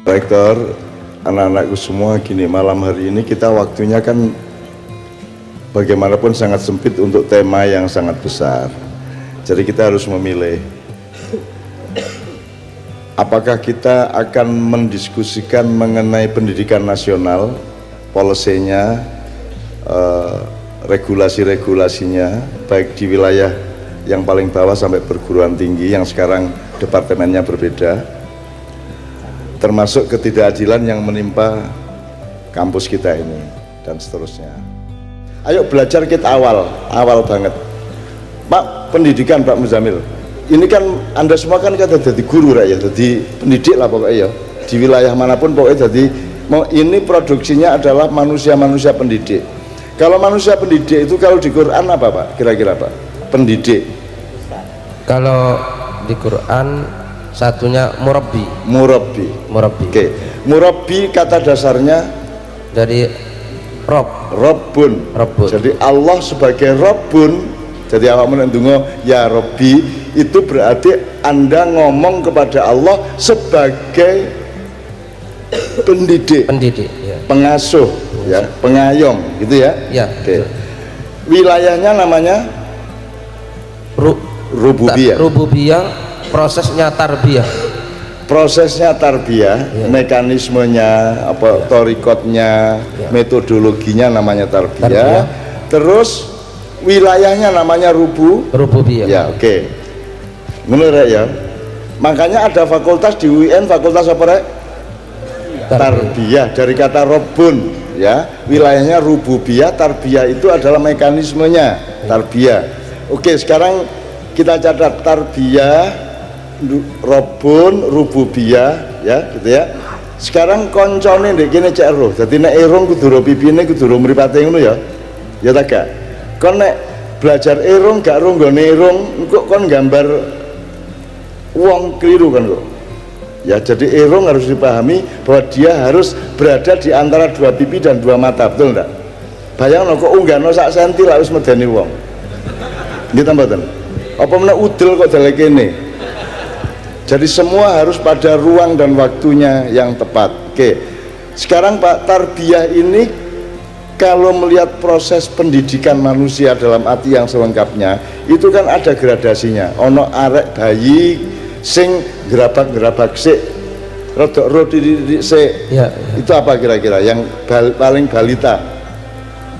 Rektor, anak-anakku semua, gini, malam hari ini kita waktunya kan bagaimanapun sangat sempit untuk tema yang sangat besar. Jadi kita harus memilih apakah kita akan mendiskusikan mengenai pendidikan nasional, polisinya, regulasi-regulasinya, baik di wilayah yang paling bawah sampai perguruan tinggi yang sekarang departemennya berbeda, termasuk ketidakadilan yang menimpa kampus kita ini dan seterusnya. Ayo belajar kita awal banget. Pak, pendidikan Pak Muzamil, ini kan Anda semua kan kata jadi guru ya, jadi pendidik lah pokoknya ya, di wilayah manapun pokoknya jadi ini produksinya adalah manusia-manusia pendidik. Kalau manusia pendidik itu kalau di Quran apa Pak? Kira-kira Pak? Pendidik. Kalau di Quran satunya murabbi. Oke. Murabbi kata dasarnya dari Rabbun. Jadi Allah sebagai Rabbun. Jadi awak menendungo ya Rabbi, itu berarti Anda ngomong kepada Allah sebagai pendidik, ya. Pengasuh, ya, pengayom, gitu ya. Ya. Oke. Wilayahnya namanya rububiyah. Prosesnya tarbiyah, ya. Mekanismenya apa, torikotnya, ya. Metodologinya namanya tarbiyah. Terus wilayahnya namanya rububiyah. Ya, oke. Menurut ya. Makanya ada fakultas di UIN, fakultas apa rek? Tarbiyah, dari kata Rabbun, ya. Wilayahnya rububiyah, tarbiyah itu adalah mekanismenya, tarbiyah. Oke, sekarang kita catat tarbiyah, Rabbun, rububiyah, ya, gitu ya. Sekarang koncone ndek kene cek ero. Dadi nek irung kudu ro pipine, kudu ro mripate ngono ya. Ya ta gak? Kon nek belajar irung gak ro nggone irung, engko kon gambar wong keliru kan kok. Ya, jadi irung harus dipahami bahwa dia harus berada di antara dua pipi dan dua mata, betul enggak? Bayangno kok unggahno sak senti lak wis medeni wong. Nggih ta mboten? Apa meneh udel kok dalek kene. Jadi semua harus pada ruang dan waktunya yang tepat. Oke. Sekarang Pak, tarbiyah ini kalau melihat proses pendidikan manusia dalam arti yang selengkapnya, itu kan ada gradasinya. Ono arek bayi sing gerabak-gerabak sik, rodok rodi sik. Ya. Itu apa kira-kira yang paling balita?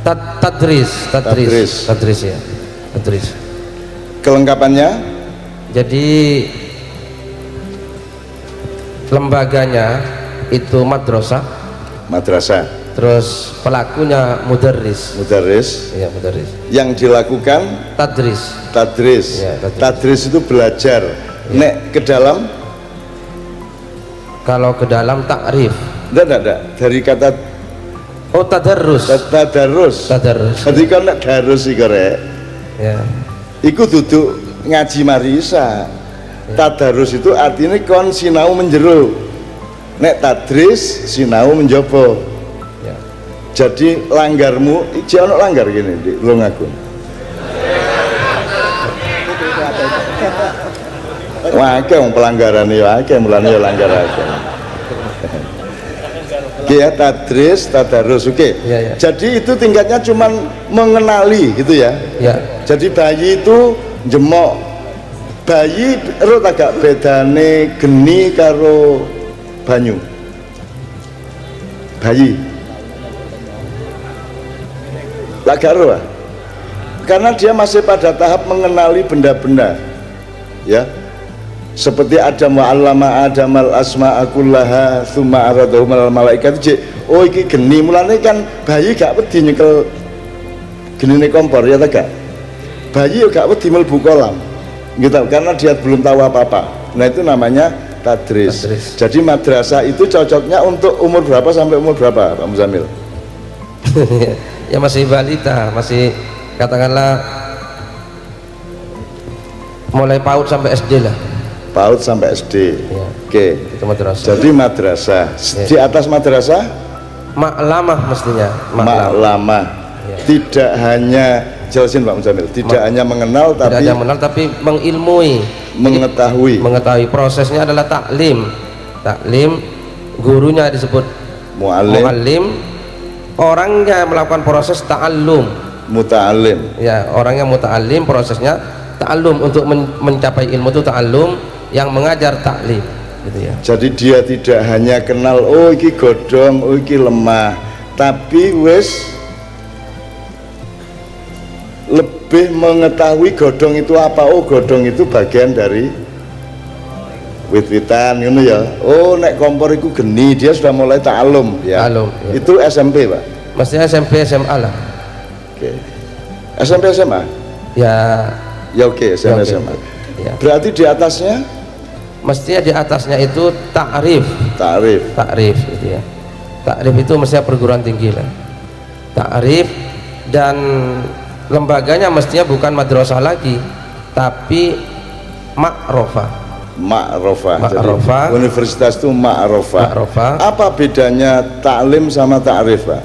Tadris ya. Tadris. Kelengkapannya? Jadi lembaganya itu madrasah. Terus pelakunya mudarris. Ya, mudarris. Yang dilakukan tadris. Ya, tadris itu belajar. Ya. Nek ke dalam? Kalau ke dalam takrif. Enggak. Dari kata tadarrus. Jadi kan nek darus iki rek. Ya. Iku duduk ngaji marisa. Tadarus itu artinya kon sinau menjero. Nek tadris sinau menjopo. Ya. Jadi langgarmu, iki ono langgar gini di Lungagung. Wah, akeh wong pelanggaran ya akeh, mulane ya langgar akeh. Oke ya, tadris, tadarus, oke. Ya. Jadi itu tingkatnya cuman mengenali gitu ya. Ya. Jadi bayi itu jemok. Bayi ero agak bedane geni karo banyu. Bayi agak ero, karena dia masih pada tahap mengenali benda-benda, ya, seperti Adam wa 'allama Adamal asma'a kullaha tsumma aradahum al malaikat. Oh iki geni, mulane kan bayi gak wedi nyekel genine kompor ya ta gak? Bayi gak wedi mlebu kolam gitu, karena dia belum tahu apa-apa. Nah itu namanya tadris. Jadi madrasah itu cocoknya untuk umur berapa sampai umur berapa Pak Muzamil? Ya masih balita, masih katakanlah mulai PAUD sampai SD lah. PAUD sampai SD. Ya. Oke. Itu madrasah. Jadi madrasah. Ya. Di atas madrasah? Maklamah mestinya. Maklamah. Ya. Tidak hanya jelasin Pak Muzamil, tidak hanya mengenal tapi mengilmui, mengetahui. Prosesnya adalah taklim gurunya disebut muallim, muallim, orangnya melakukan proses ta'allum, muta'allim. ya orangnya muta'allim, prosesnya ta'allum, untuk mencapai ilmu itu ta'allum, yang mengajar ta'lim gitu ya. Jadi dia tidak hanya kenal oh iki godhong, oh iki lemah, tapi wis lebih mengetahui godhong itu apa. Oh godhong itu bagian dari wit-witan ngono ya. Oh nek kompor itu geni, dia sudah mulai ta'allum ya. Ta'allum, ya. Itu SMP, Pak. Mestinya SMP SMA lah. Oke. SMP SMA? Ya. Ya oke, SMP Ya, oke. SMA. Ya. Berarti di atasnya Mestinya di atasnya itu ta'rif. ta'rif. Ta'rif gitu ya. Ta'rif itu mestinya perguruan tinggi lah. Ta'rif, dan lembaganya mestinya bukan madrasah lagi, tapi ma'rofah. Ma'rofah. Ma'rofah. Jadi universitas itu ma'rofah. Ma'rofah. Apa bedanya taklim sama ta'rif, Pak?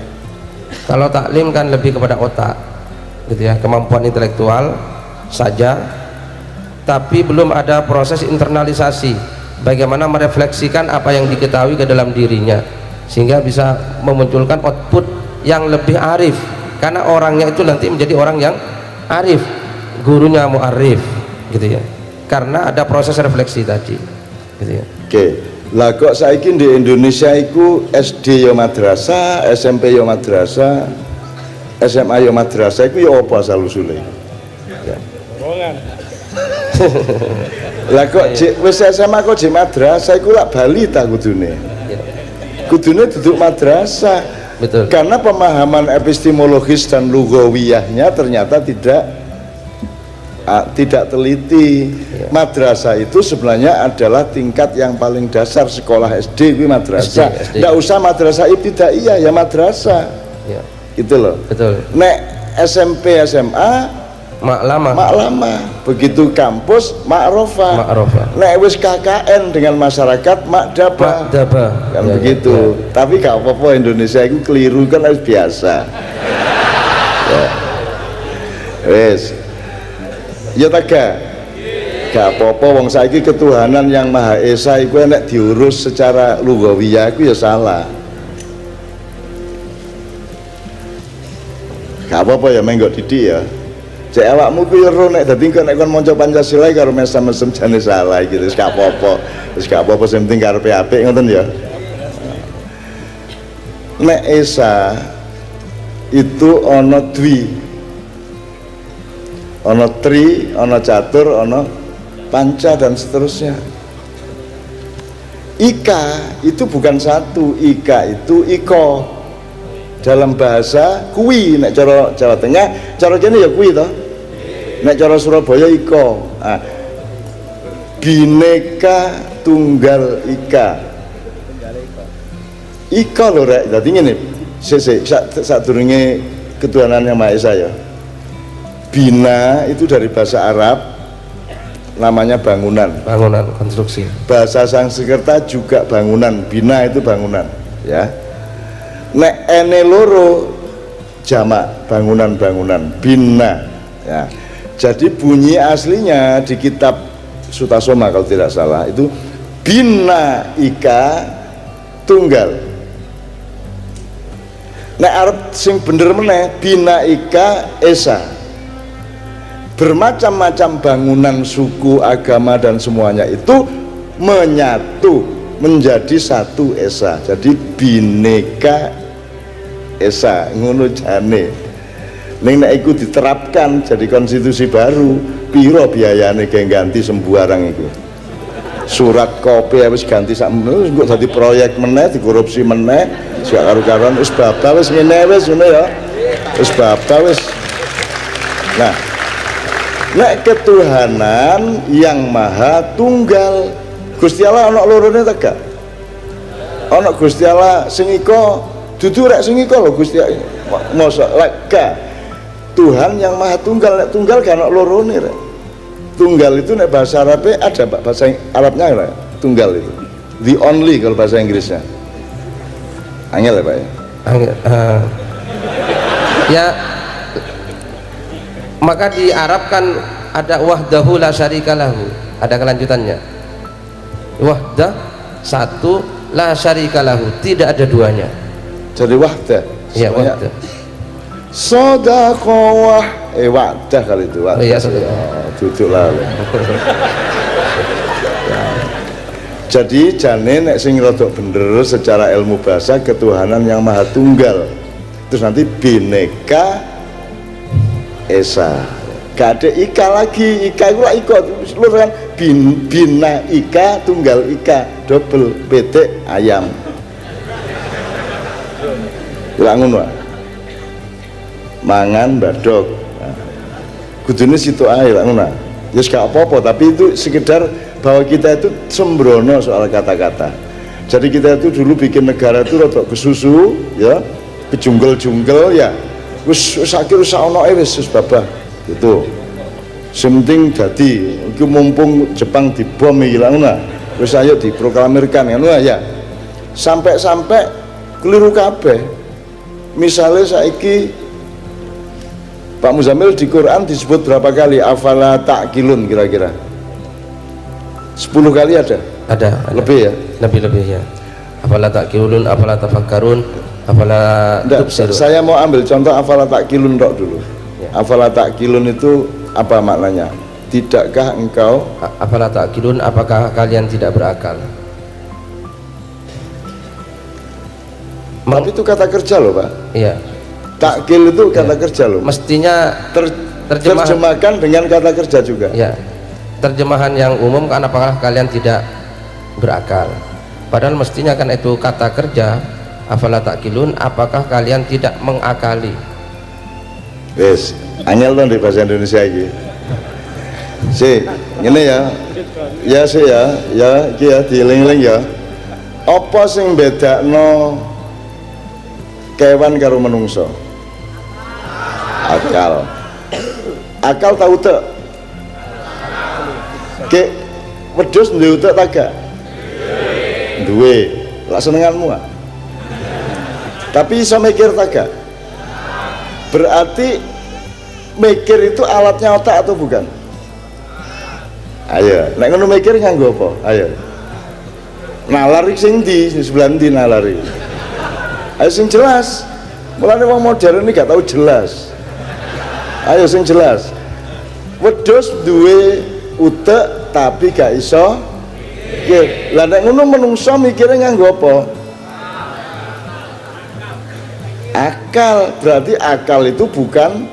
Kalau taklim kan lebih kepada otak gitu ya, kemampuan intelektual saja, tapi belum ada proses internalisasi, bagaimana merefleksikan apa yang diketahui ke dalam dirinya sehingga bisa memunculkan output yang lebih arif, karena orangnya itu nanti menjadi orang yang arif, gurunya mu'arif gitu ya, karena ada proses refleksi tadi gitu ya. Oke. Lah kok saiki di Indonesia iku SD ya madrasah, SMP ya madrasah, SMA ya madrasah, iku ya apa asal usule? Ya. Lah kok wis SMA kok jek madrasah iku lak Bali ta kudune. Ya. Kudune duduk madrasah. Betul. Karena pemahaman epistemologis dan lugawiyahnya ternyata tidak teliti. Ya. Madrasah itu sebenarnya adalah tingkat yang paling dasar, sekolah SD itu madrasah. SD. Nggak usah madrasah ibtidaiyah, ya madrasah. Ya. Gitu loh. Betul. Nek SMP SMA maklama, begitu kampus ma'rofah. Ma'rofah. Nek wis KKN dengan masyarakat makdaba. Makdaba. Kan Ya, begitu. ya. Tapi gak apa-apa, Indonesia itu keliru kan harus biasa. Ya. Wis. Ya tak gak apa-apa, wong saiki ketuhanan yang Maha Esa iku nek diurus secara lugawiyah iku ya salah. Gak apa-apa ya menggok didik ya. Cek awakmu ku yo ro nek dadi nek kon maca Pancasila karo mesem-mesem jane salah iki wis gak apa-apa. Wis gak apa-apa sing penting karepe apik ngoten ya. Nek Esa itu ana dwi. Ana tri, ana catur, ana panca dan seterusnya. Ika itu bukan satu, ika itu iko. Dalam bahasa kui, nek cara Jawa Tengah, cara kene ya kui toh. Nek cara Surabaya iko. Nah, bineka tunggal ika. Ika lho rek, dadi ngene. Sadurunge ketuhanan yang Maha Esa ya. Bina itu dari bahasa Arab namanya bangunan. Bangunan, konstruksi. Bahasa Sanskerta juga bangunan, bina itu bangunan, ya. Nek ene loro jamak bangunan-bangunan, bina, ya. Jadi bunyi aslinya di kitab Sutasoma kalau tidak salah itu bina ika tunggal. Nek arep sing bener meneh bina ika esa. Bermacam-macam bangunan suku, agama dan semuanya itu menyatu menjadi satu esa. Jadi bineka esa ngono jane. Ning nek iku diterapkan jadi konstitusi baru, piro biayane ge ganti sembarang iku. Surat kopi wis ganti sak engko dadi proyek meneh, dikorupsi meneh, gak karo-karuan wis babak wis ngene wis ngono ya. Wis babak wis. Nah, nek ketuhanan yang maha tunggal, Gusti Allah ana lorone ta gak? Ana Gusti Allah sing iko, dudu rek sing iko lho Gusti Allah. Mosok lek gak Tuhan yang maha tunggal, nek tunggal gak ana lorone rek. Tunggal itu nek bahasa Arabnya ada Pak, bahasa Arabnya rek. Tunggal itu. The only kalau bahasa Inggrisnya. Angel ya Pak ya? Angel, ya. Maka di Arab kan ada wahdahu la syarika lahu, ada kelanjutannya. Wahdah, satu, la syarikalahu, tidak ada duanya. Jadi wahdah. Ya, wahdah. Sodaqowah, wahdah kali itu wahdah. Iya, duduk lah. Jadi jane nek sing rodok bener secara ilmu bahasa ketuhanan yang maha tunggal. Terus nanti bineka esa. Gak ada ika lagi, ika itu lah ika lu kan bina ika tunggal ika double bete ayam. Ulang ngono. Mangan badok. Kudune situ ae lah ngono. Ya gak apa-apa, tapi itu sekedar bahwa kita itu sembrono soal kata-kata. Jadi kita itu dulu bikin negara itu rotok kesusu ya, kejungkel-jungkel ya. Wis akhir wis ono wis babah. Itu penting dadi iki mumpung Jepang dibom iki lah ngono. Wis ayo diproklamirkan ngono ya. Sampai-sampai keliru kabeh. Misalnya saiki Pak Muzamil di Quran disebut berapa kali afala ta'qilun kira-kira? 10 kali ada? Ada. Lebih ya? Lebih ya. Afala ta'qilun, afala tafakkarun, afala tubsirun. Saya mau ambil contoh afala ta'qilun dulu. Ya. Afala ta'qilun itu apa maknanya? Tidakkah engkau afala ta'qilun, apakah kalian tidak berakal? Tapi itu kata kerja loh Pak. Iya. Takil itu kata kerja loh. Mestinya terjemahkan dengan kata kerja juga. Ya. Terjemahan yang umum kan apakah kalian tidak berakal. Padahal mestinya kan itu kata kerja afala ta'qilun, apakah kalian tidak mengakali. Wes, angel dong di bahasa Indonesia ini. Si, ngene ya. Ya sih ya iki ya dieling-eling ya. Apa sing bedakno kewan karo menungso? Akal tahu tak? Ke wedhus duwe utek ta gak? Duwe. Lak senenganmu ah. Tapi iso mikir ta gak? Berarti mikir itu alatnya otak atau bukan? Ayo, nek ngono mikir nganggo apa? Ayo. Nalar sing ndi? Sebelah ndi nalar iki? Ayo sing jelas. Mulane wong modern ini gak tahu jelas. Ayo sing jelas. Wedhus duwe utek tapi gak iso. Nggih. Lah nek ngono menungso mikire nganggo apa? Akal. Berarti akal itu bukan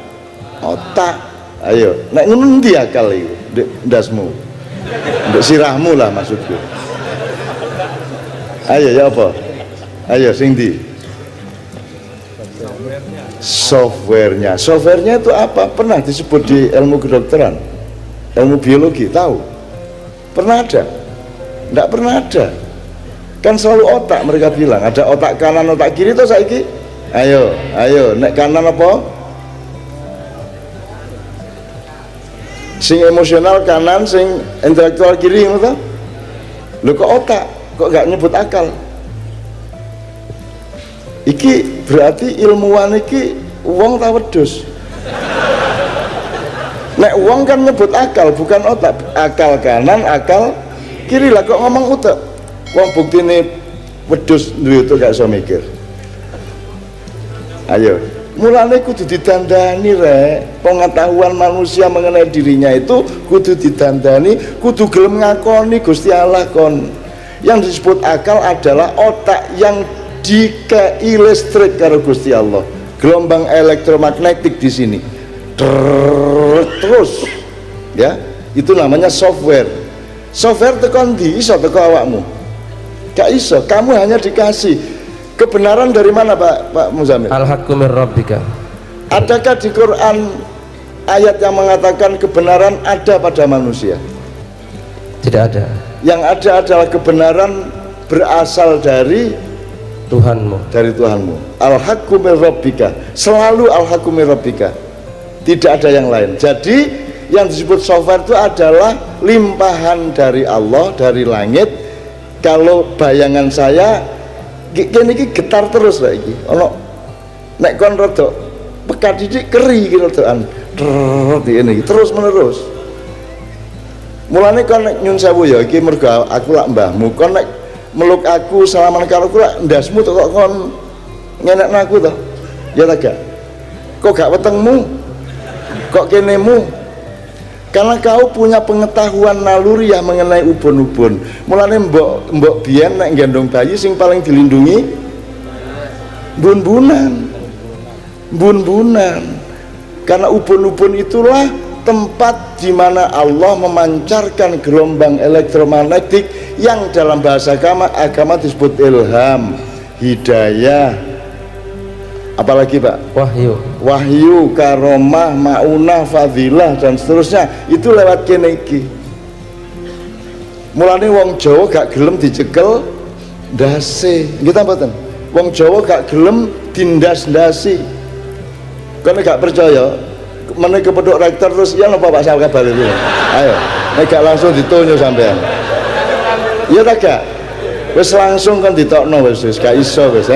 otak. Ayo, nek ngono endi akal iku? Ndek ndasmu. Ndek sirahmu lah maksudku. Ayo ya apa? Ayo sing ndi? Softwarenya itu apa? Pernah disebut di ilmu kedokteran, ilmu biologi, tahu? Pernah ada? Tidak pernah ada. Kan selalu otak mereka bilang, ada otak kanan, otak kiri itu saiki. Ayo, nek kanan apa? Sing emosional kanan, sing intelektual kiri, ngono. Lho kok otak? Kok gak nyebut akal? Iki berarti ilmuwan iki wong ta wedhus. Nek wong kan nyebut akal bukan otak. Akal kanan, akal kiri lah kok ngomong utek. Wong buktine wedhus duwe utek gak iso mikir. Ayo, mulane kudu ditandani rek. Pengetahuan manusia mengenai dirinya itu kudu ditandani, kudu gelem ngakoni Gusti Allah kon. Yang disebut akal adalah otak yang dikei listrik karo Gusti Allah, gelombang elektromagnetik di sini terus ya, itu namanya software. Software tekan di iso teko awakmu gak iso, kamu hanya dikasih kebenaran dari mana Pak Muzamil? Al-haqqu mir rabbika. Adakah di Quran ayat yang mengatakan kebenaran ada pada manusia? Tidak ada. Yang ada adalah kebenaran berasal dari Tuhanmu. Dari Tuhanmu. Al-haqqu mir rabbika. Selalu al-haqqu mir rabbika. Tidak ada yang lain. Jadi yang disebut software itu adalah limpahan dari Allah, dari langit. Kalau bayangan saya gini getar terus lah iki. Ono nek kon rada pekat didik keri iki rodokan. Ini terus menerus. Mulane kon nek nyun sewu ya iki mergo aku lak mbahmu kon nek meluk aku salaman karo aku lah ndasmu tuh kok kon ngenekno aku toh ya ta gak kok gak wetengmu kok kenemu karena kau punya pengetahuan naluri yang mengenai ubun-ubun mulane mbok biyen nek gendong bayi sing paling dilindungi bun-bunan karena ubun-ubun itulah tempat di mana Allah memancarkan gelombang elektromagnetik yang dalam bahasa agama disebut ilham, hidayah, apalagi Pak? Wahyu, karomah, maunah, fadilah dan seterusnya itu lewat kene iki. Mulane wong Jawa gak gelem dicekel ndase. Nggih ta mboten? Wong Jawa gak gelem dindas-ndasi. Kowe gak percaya? Meneh kepethuk rektor terus ya napa Pak saya kabar itu. Ayo, nek gak langsung ditonyo sampean. Iya ta gak? Wis langsung kan ditokno wis gak iso wis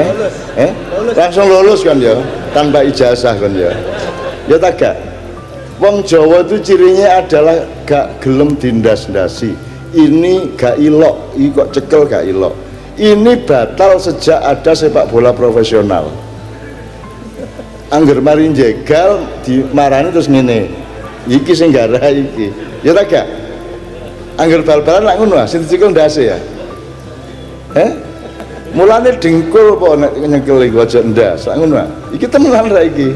langsung lulus kan ya tanpa ijazah kan ya. Ya ta gak? Wong Jawa itu cirinya adalah gak gelem dindas-ndasi. Ini gak ilok, iki kok cekel gak ilok. Ini batal sejak ada sepak bola profesional. Angger mari jegal dimarani terus ngene iki sing garah iki ya ta gak angger bal-balan lak ngono sing dicekel ndase ya mulane dengkul apa nek nyekel iki aja ndas lak ngono iki temenan ra iki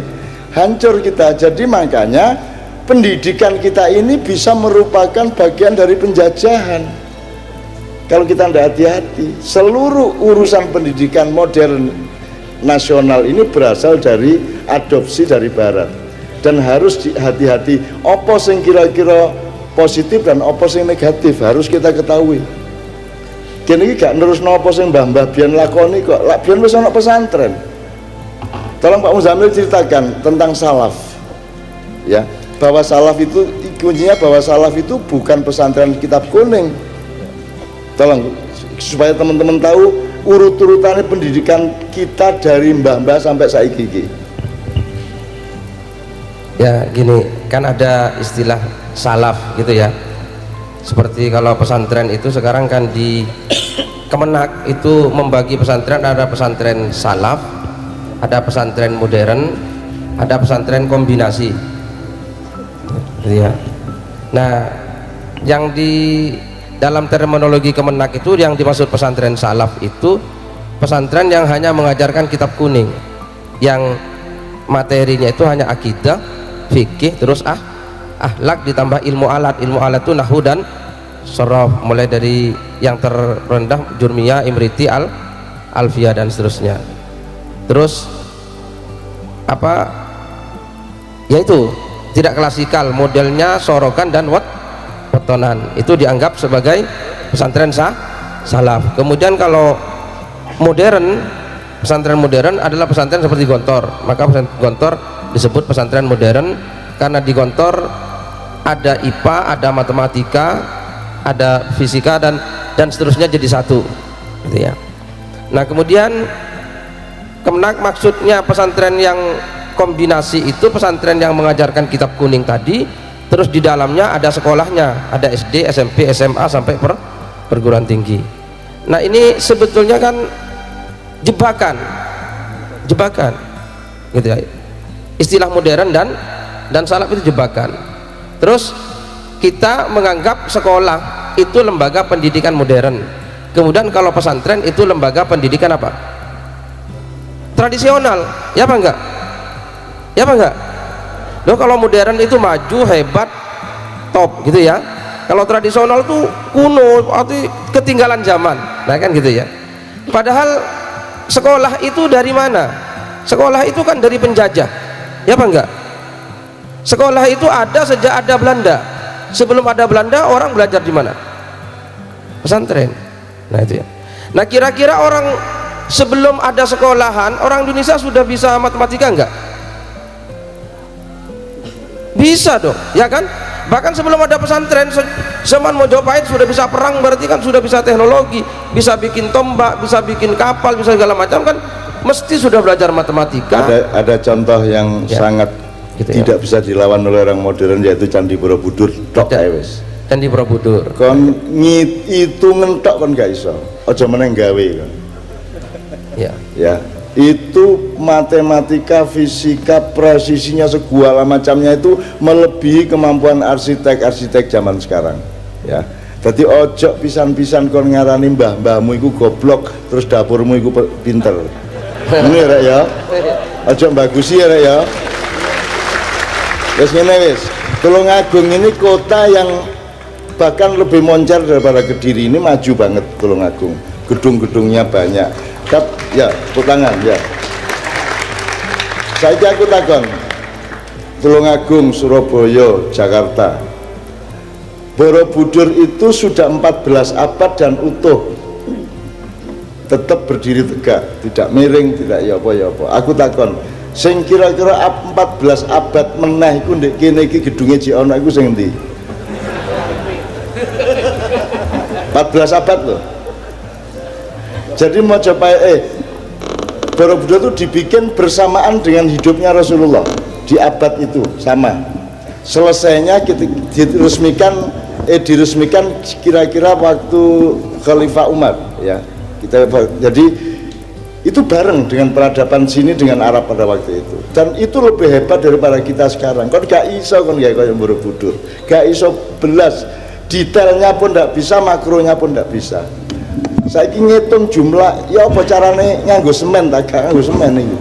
hancur kita. Jadi makanya pendidikan kita ini bisa merupakan bagian dari penjajahan kalau kita tidak hati-hati. Seluruh urusan pendidikan modern nasional ini berasal dari adopsi dari barat dan harus hati-hati apa sing kira-kira positif dan apa sing negatif harus kita ketahui. Kene iki gak nerusno apa sing mbah-mbah biyen lakoni kok. Lak biyen wis ana pesantren. Tolong Pak Muzamil ceritakan tentang salaf. Ya, bahwa salaf itu kuncinya bahwa salaf itu bukan pesantren kitab kuning. Tolong supaya teman-teman tahu urut-urutannya pendidikan kita dari mbah-mbah sampai saiki iki. Ya gini, kan ada istilah salaf gitu ya. Seperti kalau pesantren itu sekarang kan di Kemenak itu membagi pesantren, ada pesantren salaf, ada pesantren modern, ada pesantren kombinasi. Gitu ya. Nah, yang di dalam terminologi Kemenak itu yang dimaksud pesantren salaf itu pesantren yang hanya mengajarkan kitab kuning yang materinya itu hanya akidah, fikih, terus akhlak ditambah ilmu alat itu nahwu dan sorof, mulai dari yang terendah jurmiyah, imriti, alfiyah dan seterusnya. Terus apa yaitu tidak klasikal, modelnya sorokan dan wetonan itu dianggap sebagai pesantren salaf. Kemudian kalau modern, pesantren modern adalah pesantren seperti Gontor, maka pesantren Gontor disebut pesantren modern karena di Gontor ada IPA, ada matematika, ada fisika dan seterusnya jadi satu gitu ya. Nah kemudian Kemenak maksudnya pesantren yang kombinasi itu pesantren yang mengajarkan kitab kuning tadi, terus di dalamnya ada sekolahnya, ada SD, SMP, SMA sampai perguruan tinggi. Nah ini sebetulnya kan jebakan gitu ya. Istilah modern dan salaf itu jebakan. Terus kita menganggap sekolah itu lembaga pendidikan modern, kemudian kalau pesantren itu lembaga pendidikan apa? Tradisional, ya apa enggak? Ya apa enggak? Loh kalau modern itu maju, hebat, top gitu ya. Kalau tradisional tuh kuno, arti ketinggalan zaman. Nah kan gitu ya. Padahal sekolah itu dari mana? Sekolah itu kan dari penjajah. Ya apa enggak? Sekolah itu ada sejak ada Belanda. Sebelum ada Belanda orang belajar di mana? Pesantren. Nah itu ya. Nah kira-kira orang sebelum ada sekolahan, orang Indonesia sudah bisa matematika enggak? Bisa dong, ya kan? Bahkan sebelum ada pesantren, zaman Mojopahit sudah bisa perang, berarti kan sudah bisa teknologi, bisa bikin tombak, bisa bikin kapal, bisa segala macam kan, mesti sudah belajar matematika. Ada contoh yang ya, sangat gitu tidak ya. bisa dilawan oleh orang modern, yaitu Candi Borobudur. Candi Borobudur. Kon itu ngentok kon gak iso. Aja meneng gawe kon. Ya. Ya. Itu matematika, fisika, presisinya segala macamnya itu melebihi kemampuan arsitek-arsitek zaman sekarang. Ya. Jadi ojo pisan-pisan kon ngarani mbah-mbahmu iku goblok terus dapurmu iku pinter. Ini ya rek ya. Ojo bagusi ya rek ya. Wis ngene wis. Tulungagung ini kota yang bahkan lebih moncer daripada Kediri, ini maju banget Tulungagung. Gedung-gedungnya banyak. Ya, tepuk tangan ya. Saya aku takon. Tulungagung, Surabaya, Jakarta. Borobudur itu sudah 14 abad dan utuh. Tetap berdiri tegak, tidak miring, tidak ya apa. Aku takon, sing kira-kira 14 abad meneh iku ndek kene iki gedunge jek ana iku sing endi? 14 abad loh. Jadi mau coba Borobudur itu dibikin bersamaan dengan hidupnya Rasulullah di abad itu sama. Selesainya kita diresmikan kira-kira waktu Khalifah Umar ya. Jadi itu bareng dengan peradaban sini dengan Arab pada waktu itu, dan itu lebih hebat daripada kita sekarang. Kon gak iso kon gak kayak Borobudur, gak iso belas detailnya pun tidak bisa, makronya pun tidak bisa. Saya ngitung jumlah, ya apa carane nganggo semen tak gak nganggo semen itu,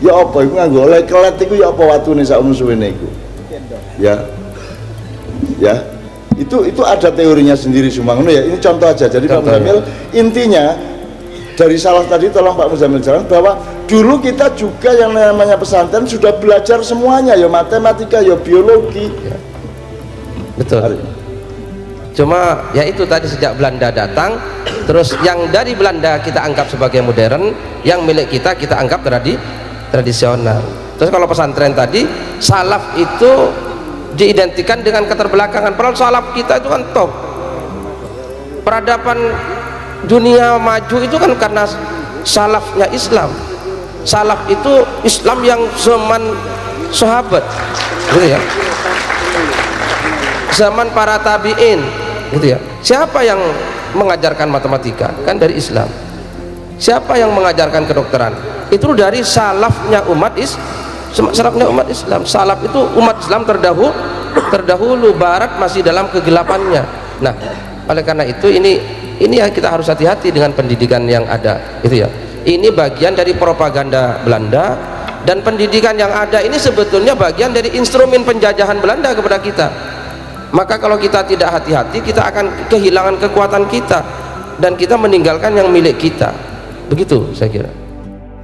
ya apa itu nganggo oleh kelet itu, ya apa watune sak suwene iku. Ya itu ada teorinya sendiri semua ya. Ini contoh aja. Jadi Pak Muzamil, intinya dari salah tadi tolong Pak Muzamil jalan bahwa dulu kita juga yang namanya pesantren sudah belajar semuanya, ya matematika, ya biologi ya. Betul. Cuma ya itu tadi sejak Belanda datang, terus yang dari Belanda kita anggap sebagai modern, yang milik kita anggap tradisional. Terus kalau pesantren tadi, salaf itu diidentikan dengan keterbelakangan, padahal salaf kita itu kan top. Peradaban dunia maju itu kan karena salafnya Islam. Salaf itu Islam yang zaman sahabat, gitu ya, zaman para tabi'in, gitu ya. Siapa yang mengajarkan matematika? Kan dari Islam. Siapa yang mengajarkan kedokteran? Itu dari salafnya umat salafnya umat Islam. Salaf itu umat Islam terdahulu, barat masih dalam kegelapannya. Nah, oleh karena itu ini yang kita harus hati-hati dengan pendidikan yang ada, gitu ya. Ini bagian dari propaganda Belanda, dan pendidikan yang ada ini sebetulnya bagian dari instrumen penjajahan Belanda kepada kita. Maka kalau kita tidak hati-hati, kita akan kehilangan kekuatan kita dan kita meninggalkan yang milik kita. Begitu saya kira.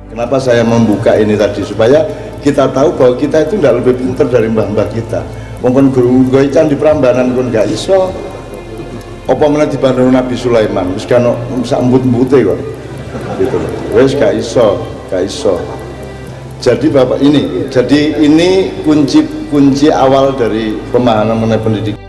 Kenapa saya membuka ini tadi, supaya kita tahu bahwa kita itu tidak lebih pintar dari mbah-mbah kita. Mungkin guru goican di Prambanan pun gak iso. Apa mana di Bandung Nabi Sulaiman, wis kan sak embut-embute kok. Gitu. Wis gak iso. Jadi Bapak ini kunci awal dari pemahaman mengenai pendidikan.